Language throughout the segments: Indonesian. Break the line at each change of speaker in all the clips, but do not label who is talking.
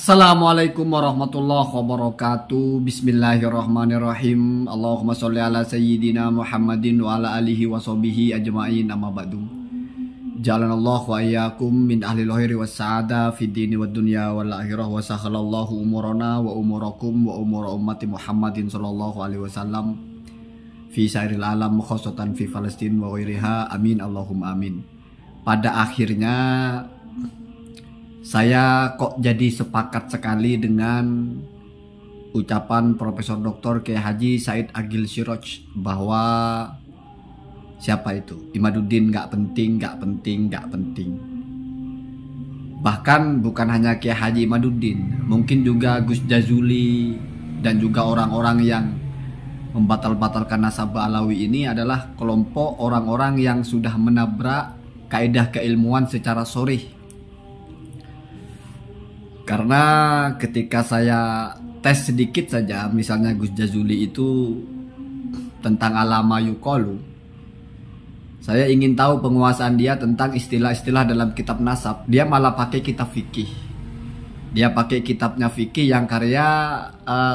Assalamualaikum warahmatullahi wabarakatuh. Bismillahirrahmanirrahim. Allahumma sholli ala sayyidina Muhammadin wa ala alihi wa sahbihi ajma'in, amma ba'du. Jalanallahu wa iyyakum min ahli lahiri was sa'ada fid dini wad dunya wal akhirah, wa sakhalallahu umurana wa umurakum wa umura ummati Muhammadin sallallahu alaihi wasallam fi sairil alam khususatan fi Palestin wa ghairiha. Amin Allahumma amin. Pada akhirnya saya kok jadi sepakat sekali dengan ucapan Profesor Dr. Kiai Haji Said Agil Siroj bahwa siapa itu Imaduddin gak penting. Bahkan bukan hanya Kiai Haji Imaduddin, mungkin juga Gus Jazuli dan juga orang-orang yang membatal-batalkan nasabah Alawi ini adalah kelompok orang-orang yang sudah menabrak kaidah keilmuan secara sharih. Karena ketika saya tes sedikit saja, misalnya Gus Jazuli itu tentang alama yuqalu, saya ingin tahu penguasaan dia tentang istilah-istilah dalam kitab nasab. Dia malah pakai kitab fikih. Dia pakai kitabnya fikih yang karya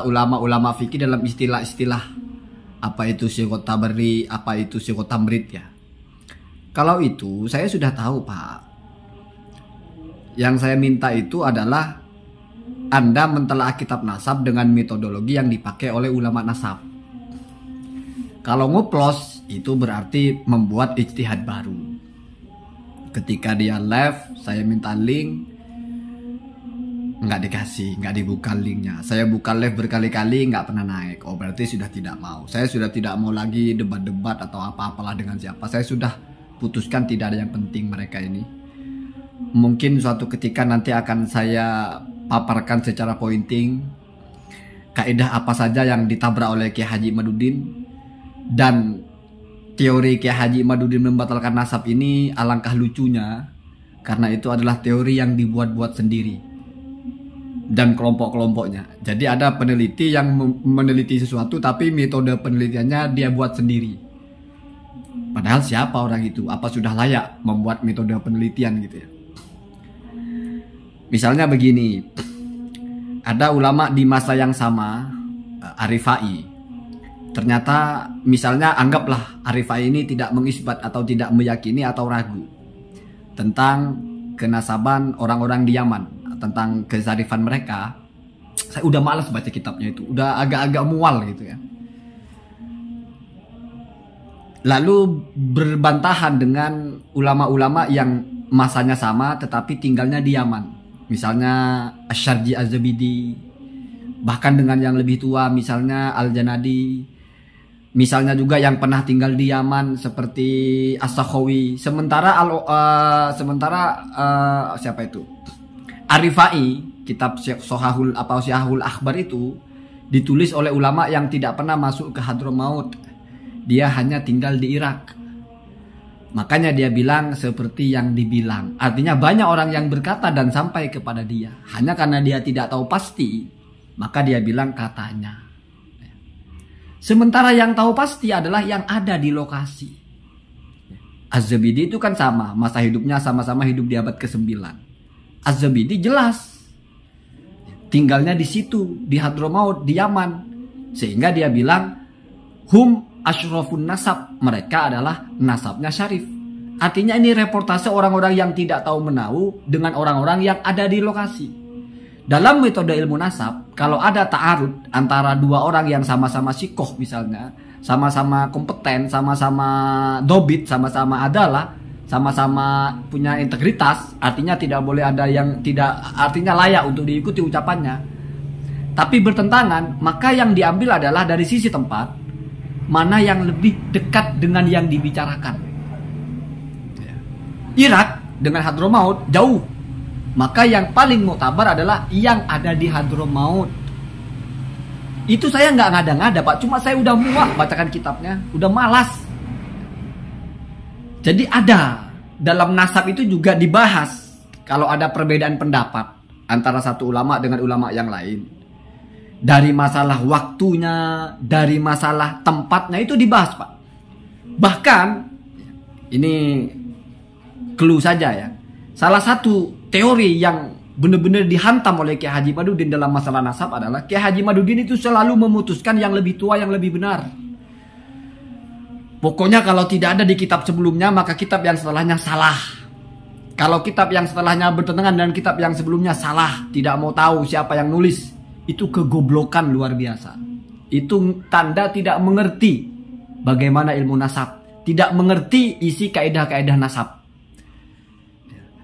ulama-ulama fikih dalam istilah-istilah. Apa itu sighah tabari, apa itu sighah tamrid ya. Kalau itu saya sudah tahu, Pak. Yang saya minta itu adalah Anda mentelaah kitab nasab dengan metodologi yang dipakai oleh ulama nasab. Kalau ngoplos itu berarti membuat ijtihad baru. Ketika dia live, saya minta link, nggak dikasih, nggak dibuka linknya. Saya buka live berkali-kali, nggak pernah naik. Oh, berarti sudah tidak mau. Saya sudah tidak mau lagi debat-debat atau apa-apalah dengan siapa. Saya sudah putuskan tidak ada yang penting mereka ini. Mungkin suatu ketika nanti akan saya paparkan secara pointing kaidah apa saja yang ditabrak oleh Kiai Haji Imaduddin, dan teori Kiai Haji Imaduddin membatalkan nasab ini alangkah lucunya karena itu adalah teori yang dibuat-buat sendiri dan kelompok-kelompoknya. Jadi ada peneliti yang meneliti sesuatu tapi metode penelitiannya dia buat sendiri. Padahal siapa orang itu? Apa sudah layak membuat metode penelitian gitu ya? Misalnya begini, ada ulama di masa yang sama, Arifai. Ternyata misalnya anggaplah Arifai ini tidak mengisbat atau tidak meyakini atau ragu tentang kenasaban orang-orang di Yaman, tentang kearifan mereka. Saya udah malas baca kitabnya itu, udah agak-agak mual gitu ya. Lalu berbantahan dengan ulama-ulama yang masanya sama tetapi tinggalnya di Yaman. Misalnya Asy-Syarji Az-Zabidi, bahkan dengan yang lebih tua misalnya Al-Janadi, misalnya juga yang pernah tinggal di Yaman seperti As-Sakhawi. Sementara siapa itu? Arifai, kitab Sohahul Akhbar itu ditulis oleh ulama yang tidak pernah masuk ke Hadramaut. Dia hanya tinggal di Irak. Makanya dia bilang seperti yang dibilang. Artinya banyak orang yang berkata dan sampai kepada dia. Hanya karena dia tidak tahu pasti, maka dia bilang katanya. Sementara yang tahu pasti adalah yang ada di lokasi. Az-Zabidi itu kan sama, masa hidupnya sama-sama hidup di abad ke-9. Az-Zabidi jelas tinggalnya di situ, di Hadramaut, di Yaman. Sehingga dia bilang hum asyrafun nasab, mereka adalah nasabnya syarif. Artinya ini reportase orang-orang yang tidak tahu menahu dengan orang-orang yang ada di lokasi. Dalam metode ilmu nasab, kalau ada ta'arud antara dua orang yang sama-sama sikoh misalnya, sama-sama kompeten, sama-sama dobit, sama-sama adalah, sama-sama punya integritas, artinya tidak boleh ada yang tidak, artinya layak untuk diikuti ucapannya, tapi bertentangan, maka yang diambil adalah dari sisi tempat mana yang lebih dekat dengan yang dibicarakan. Irak dengan Hadramaut jauh, maka yang paling muktabar adalah yang ada di Hadramaut. Itu saya nggak ngada-ngada, Pak, cuma saya udah muak bacakan kitabnya, udah malas. Jadi ada dalam nasab itu juga dibahas kalau ada perbedaan pendapat antara satu ulama dengan ulama yang lain. Dari masalah waktunya, dari masalah tempatnya itu dibahas, Pak. Bahkan ini clue saja ya. Salah satu teori yang benar-benar dihantam oleh Kiai Haji Madudin dalam masalah nasab adalah Kiai Haji Madudin itu selalu memutuskan yang lebih tua yang lebih benar. Pokoknya kalau tidak ada di kitab sebelumnya, maka kitab yang setelahnya salah. Kalau kitab yang setelahnya bertentangan dengan kitab yang sebelumnya salah, tidak mau tahu siapa yang nulis, itu kegoblokan luar biasa. Itu tanda tidak mengerti bagaimana ilmu nasab, tidak mengerti isi kaidah-kaidah nasab.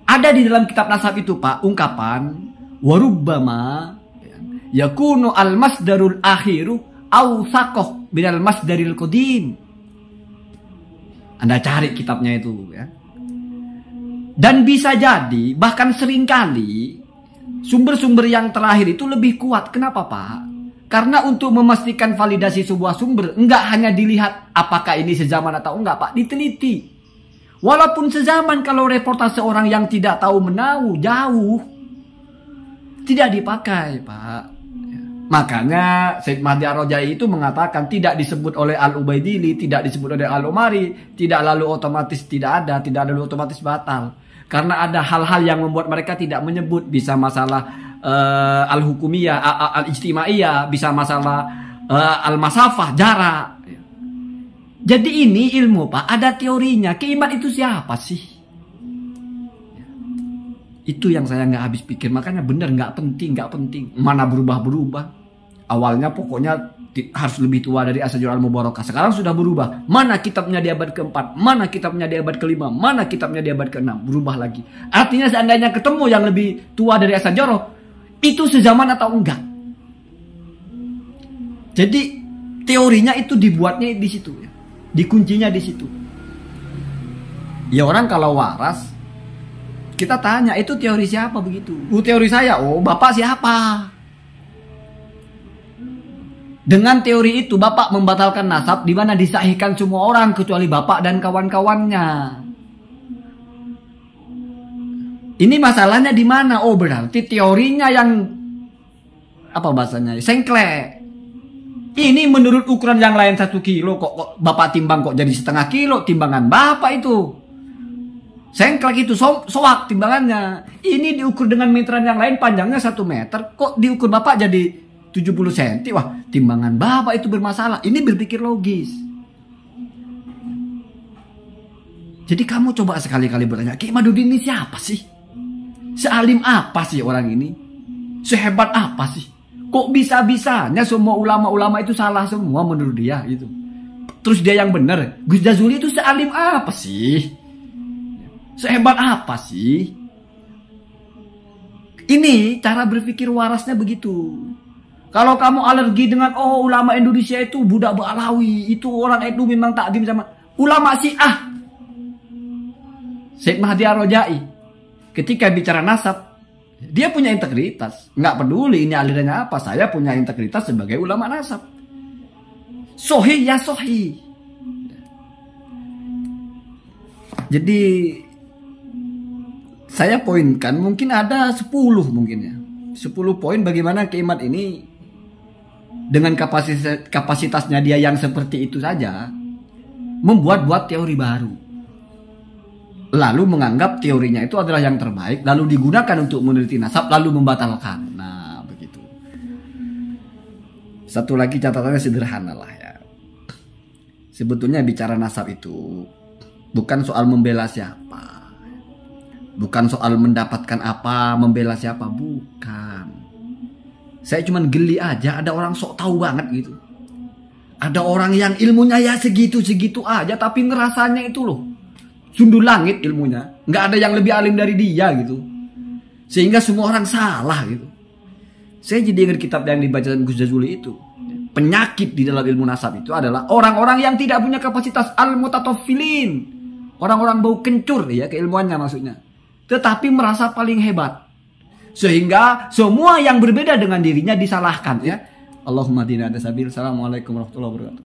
Ada di dalam kitab nasab itu Pak ungkapan warubbama yakunu al-masdarul akhiru awsaqah binal masdaril qadim. Anda cari kitabnya itu ya. Dan bisa jadi bahkan seringkali sumber-sumber yang terakhir itu lebih kuat. Kenapa Pak? Karena untuk memastikan validasi sebuah sumber enggak hanya dilihat apakah ini sezaman atau enggak Pak, diteliti. Walaupun sezaman, kalau reportase orang yang tidak tahu menahu jauh tidak dipakai Pak. Makanya Syed Mahdi Ar-Rajai itu mengatakan tidak disebut oleh Al-Ubaidili, tidak disebut oleh Al-Umari, tidak lalu otomatis tidak ada, tidak lalu otomatis batal. Karena ada hal-hal yang membuat mereka tidak menyebut, bisa masalah al-hukumiyah, al-ijtimaiyah, bisa masalah al-masafah, jarak. Jadi ini ilmu Pak, ada teorinya. Kiamat itu siapa sih? Itu yang saya nggak habis pikir. Makanya bener nggak penting. Mana berubah-berubah. Awalnya pokoknya harus lebih tua dari Asy'ariyah Al-Mubarakah. Sekarang sudah berubah. Mana kitabnya di abad keempat? Mana kitabnya di abad kelima? Mana kitabnya di abad keenam? Berubah lagi. Artinya seandainya ketemu yang lebih tua dari Asy'ariyah, itu sezaman atau enggak? Jadi teorinya itu dibuatnya di situ ya. Dikuncinya di situ. Ya orang kalau waras, kita tanya itu teori siapa begitu? Teori saya. Oh, Bapak siapa? Dengan teori itu Bapak membatalkan nasab di mana disahihkan semua orang kecuali Bapak dan kawan-kawannya. Ini masalahnya di mana? Oh, berarti teorinya yang apa bahasanya? Sengklek. Ini menurut ukuran yang lain 1 kilo kok Bapak timbang kok jadi setengah kilo timbangan Bapak itu. Sengklek itu soak timbangannya. Ini diukur dengan meteran yang lain panjangnya 1 meter. Kok diukur Bapak jadi 70 cm? Wah, timbangan Bapak itu bermasalah. Ini berpikir logis. Jadi kamu coba sekali-kali bertanya, Kiai Madudin ini siapa sih? Sealim apa sih orang ini? Sehebat apa sih? Kok bisa-bisanya semua ulama-ulama itu salah semua menurut dia gitu. Terus dia yang benar. Gus Jazuli itu sealim apa sih? Sehebat apa sih? Ini cara berpikir warasnya begitu. Kalau kamu alergi dengan ulama Indonesia itu budak Ba'alawi, itu orang itu memang takdim sama ulama Syiah. Syed Mahdi Ar-Rajai ketika bicara nasab, dia punya integritas. Nggak peduli ini alirannya apa. Saya punya integritas sebagai ulama nasab. Sohi ya sohi. Jadi saya poinkan mungkin ada 10 mungkin ya. 10 poin bagaimana Kiamat ini dengan kapasitasnya dia yang seperti itu saja membuat teori baru. Lalu menganggap teorinya itu adalah yang terbaik, lalu digunakan untuk meneliti nasab, lalu membatalkan. Nah, begitu. Satu lagi catatannya sederhana lah ya. Sebetulnya bicara nasab itu bukan soal membela siapa. Bukan soal mendapatkan apa, membela siapa, bukan. Saya cuman geli aja ada orang sok tahu banget gitu. Ada orang yang ilmunya ya segitu-segitu aja tapi ngerasanya itu loh sundul langit ilmunya, nggak ada yang lebih alim dari dia gitu, sehingga semua orang salah gitu. Saya jadi ingat kitab yang dibaca Gus Jazuli itu. Penyakit di dalam ilmu nasab itu adalah orang-orang yang tidak punya kapasitas al-mutatofilin, orang-orang bau kencur ya keilmuannya maksudnya, tetapi merasa paling hebat, sehingga semua yang berbeda dengan dirinya disalahkan ya. Allahumma dina ada sabil. Assalamualaikum warahmatullahi wabarakatuh.